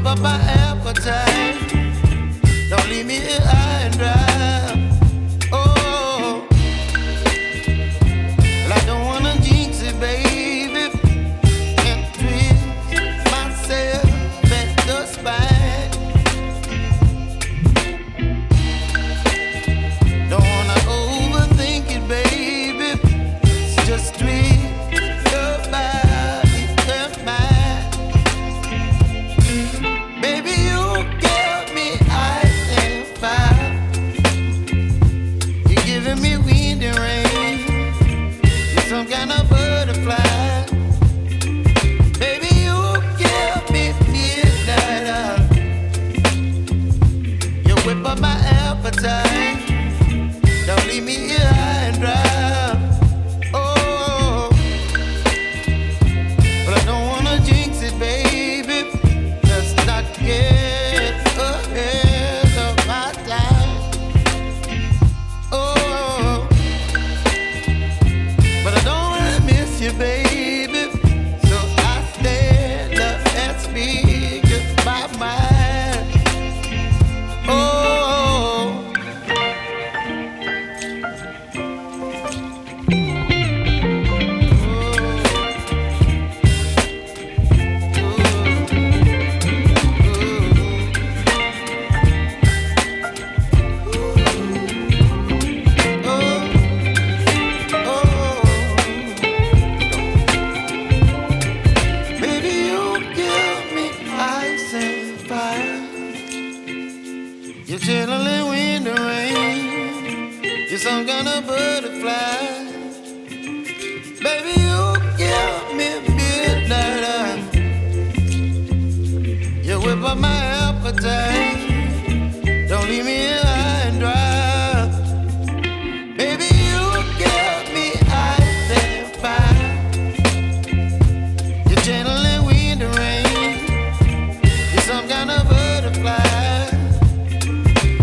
up my appetite. Don't leave me here high and dry. Oh, well, I don't wanna jinx it, baby, and twist myself at the spine. Don't wanna overthink it, baby. It's just twist your body and mine. Baby, you give me ice and fire. You're giving me wind and rain. You're some kind of butterfly. Baby, you give me midnight. You whip up my appetite. Don't leave me here high and dry. Oh, but I don't wanna jinx it, baby. Let's not get ahead of my time. Oh, but I don't wanna miss you, baby. So I stand up and speak my mind. Oh. Baby, you give me ice and fire. You're chilling wind and rain. You're some kind of butterfly. Baby, you give me midnight. You whip up my appetite.